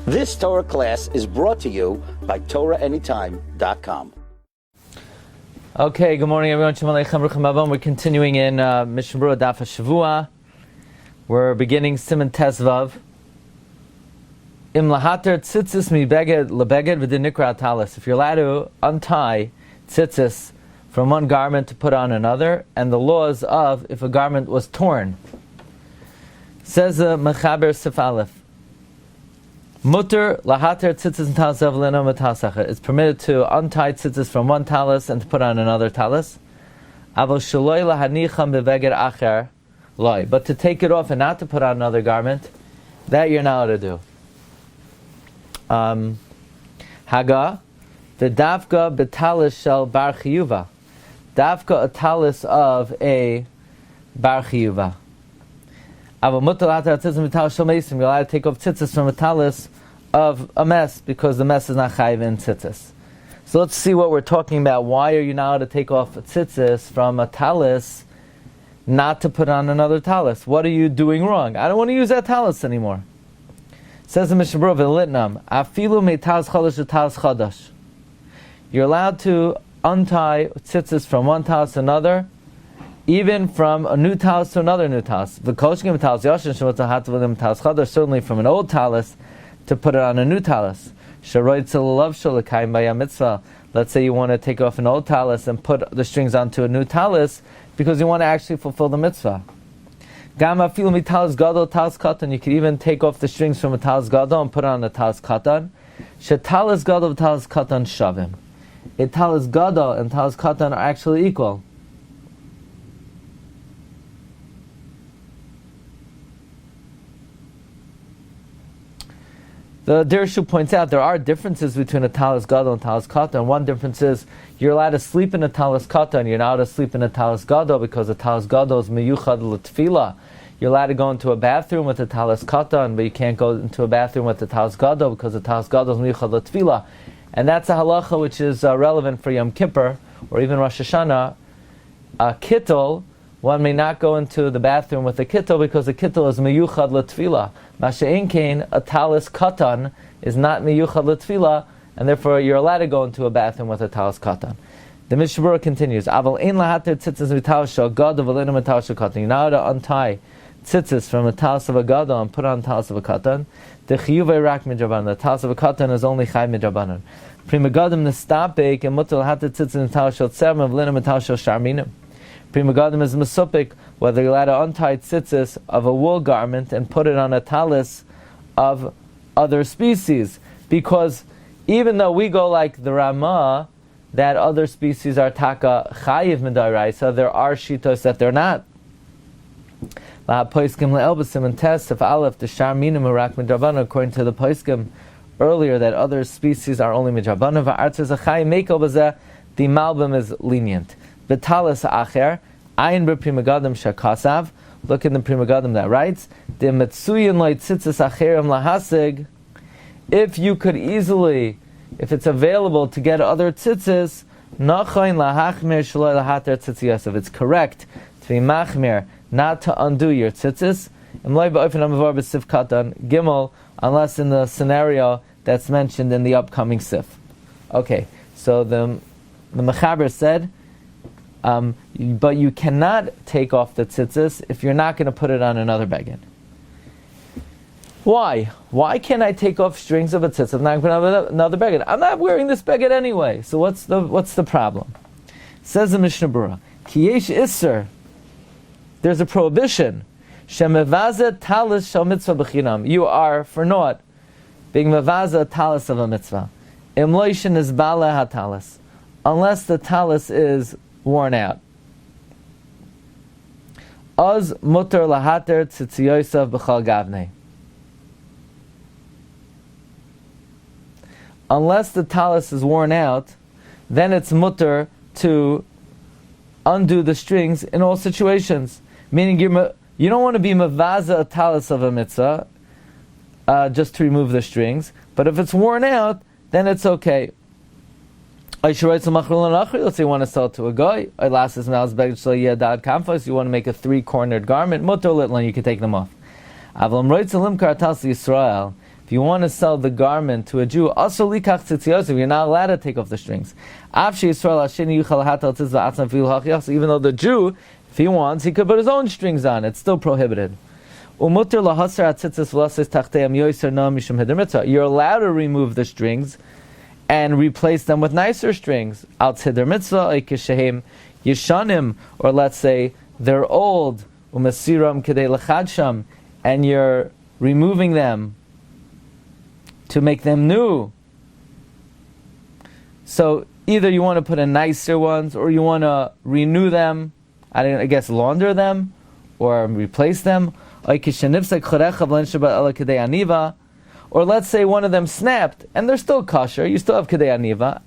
This Torah class is brought to you by TorahAnytime.com. Okay, good morning everyone. We're continuing in Mishna Berura Daf Hashavua. We're beginning Siman Tezvav. Im lahater tzitzis mi beged lebeged v'din nikra talis. If you're allowed to untie tzitzis from one garment to put on another, and the laws of if a garment was torn. Says the Mechaber Seif Aleph. Mutter lahater tzitzis and talis avlina matasacha. It's permitted to untie tzitzis from one talis and to put on another talis. Avol shaloi lahanicham beveged acher loy. But to take it off and not to put on another garment, that you're not allowed to do. Haga, the davka betalis shel bar chiyuva. Davka a talis of a bar chiyuva. You're allowed to take off tzitzis from a talis of a mess because the mess is not chayiv in tzitzis. So let's see what we're talking about. Why are you not allowed to take off tzitzis from a talis not to put on another talis? What are you doing wrong? I don't want to use that talis anymore. Says the Mishna Berura Litnam, Afilu me'talis chadash to talis chadash. You're allowed to untie tzitzis from one talis to another, even from a new talis to another new talis. Certainly from an old talis to put it on a new talis. Let's say you want to take off an old talis and put the strings onto a new talis because you want to actually fulfill the mitzvah. You could even take off the strings from a talis gadol and put it on a talis katan. Talis gadol talis katan shavim. A talis gadol and talis katan are actually equal. The Dirshu points out there are differences between a talis gadol and talis katan. One difference is you're allowed to sleep in a talis katan. You're not allowed to sleep in a talis gadol because a talis gadol is miyuchad l'tefila. You're allowed to go into a bathroom with a talis katan, but you can't go into a bathroom with a talis gadol because the talis gadol is miyuchad l'tefila. And that's a halacha which is relevant for Yom Kippur or even Rosh Hashanah. A kittel, one may not go into the bathroom with a kittel because the kittel is miyuchad l'tefila. Masha'in kain, a talis katan is not miyuchad l'tefila, and therefore you're allowed to go into a bathroom with a talis katan. The Mishna Berura continues, Aval ein lahater tzitzis v'talis shel gadol v'leinu v'talis shel katan. You're not allowed to untie tzitzis from a talis of a gadol and put on talis of a katan. The chiyuvei rak midrabanan. The talis of a katan is only chay midrabanan. Prima gadim nestapek and mutter lahater tzitzis v'talis shel tzerem v'leinu v'talis shel sharminim. Prima gadim is mesupik, whether you're allowed to untie tzitzis of a wool garment and put it on a talis of other species. Because even though we go like the Ramah, that other species are taka chayiv midaraisa, there are shitos that they're not. According to the Poskim earlier, that other species are only midrabanan. The malbim is lenient. Betalis acher, ayin b'Prima Gadim shakasav. Look in the Prima Gadim that writes, the metzuyin loy tzitzis acherim lahasig. If you could easily, if it's available to get other tzitzis, nachayin lahachmir shaloi lahater tzitzis. It's correct to be machmir, not to undo your tzitzis. Imloi ba'ofen hamavar b'sif katan gimel, unless in the scenario that's mentioned in the upcoming sif. Okay, so the Mechaber said, but you cannot take off the tzitzis if you're not going to put it on another beged. Why? Why can't I take off strings of a tzitzis if I'm not going to put on another beged? I'm not wearing this beged anyway. So what's the problem? Says the Mishna Berura, Ki yesh isser. There's a prohibition. Shemevazeh talis shel mitzvah b'chinam. You are for naught being mevazeh talis of a mitzvah. Imloishin is bale ha-talis, unless the talis is worn out. Az mutter lahater tzitziyosav b'chal gavnei. Unless the talis is worn out, then it's mutter to undo the strings in all situations. Meaning you don't want to be mavaza a talis of a mitzvah just to remove the strings, but if it's worn out, then it's okay. Let's say you want to sell it to a guy. You want to make a three-cornered garment. You can take them off. If you want to sell the garment to a Jew, also likach tzitzis, you're not allowed to take off the strings. Even though the Jew, if he wants, he could put his own strings on. It's still prohibited. You're allowed to remove the strings and replace them with nicer strings. Or let's say they're old, and you're removing them to make them new. So either you want to put in nicer ones, or you want to renew them, I guess launder them, or replace them. Or let's say one of them snapped, and they're still kosher, you still have kedei aniva,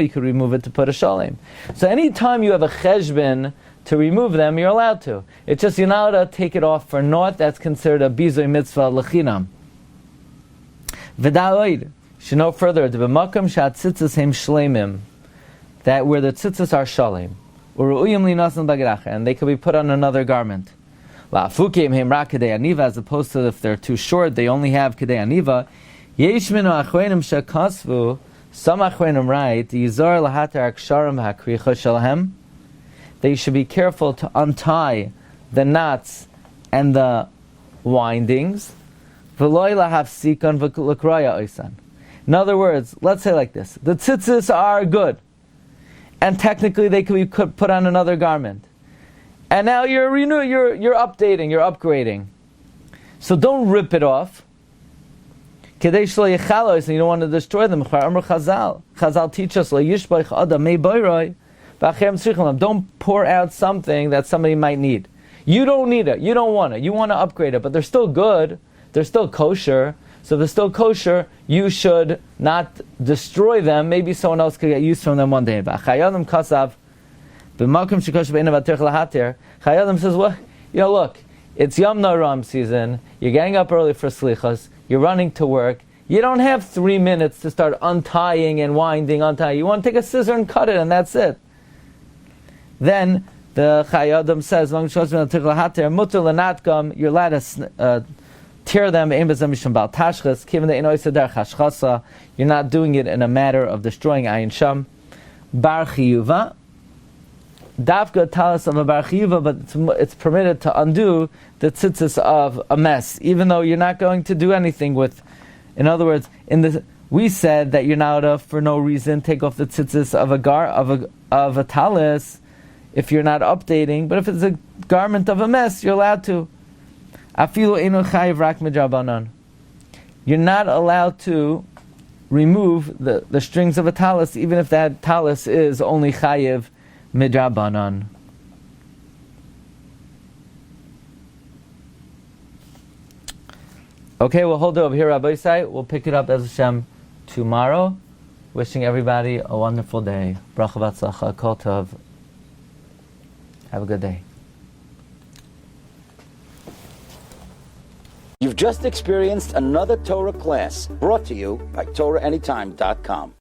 you could remove it to put a shalem. So anytime you have a cheshbon to remove them, you're allowed to. It's just you're not allowed to take it off for naught. That's considered a bizoy mitzvah lechinam. V'da'oid, should know further, that where the tzitzis are shalem, and they could be put on another garment. As opposed to if they're too short, they only have kedei aniva. Some achronim write, they should be careful to untie the knots and the windings. In other words, let's say like this: the tzitzis are good, and technically they could be put on another garment. And now you're updating, you're upgrading. So don't rip it off. And you don't want to destroy them. Chazal teach us, don't pour out something that somebody might need. You don't need it, you don't want it, you want to upgrade it, but they're still good, they're still kosher. So if they're still kosher, you should not destroy them. Maybe someone else could get use from them one day. Chayadim says, well, look, it's Yom Naram season, you're getting up early for slichas, you're running to work, you don't have 3 minutes to start untying and winding. You want to take a scissor and cut it, and that's it. Then the Chayadim says, you're allowed to tear them, you're not doing it in a matter of destroying ayin sham. Bar chiyuva, dafka talis of a bar chiyuva, but it's permitted to undo the tzitzis of a mess, even though you're not going to do anything with. In other words, we said that you're not allowed to, for no reason, take off the tzitzis of a talis if you're not updating. But if it's a garment of a mess, you're allowed to. You're not allowed to remove the strings of a talis, even if that talis is only chayiv midrabanan. Okay, we'll hold it over here, Rabbi Say. We'll pick it up as Hashem tomorrow. Wishing everybody a wonderful day. Bracha v'atzlacha, kol tov. Have a good day. You've just experienced another Torah class brought to you by TorahAnytime.com.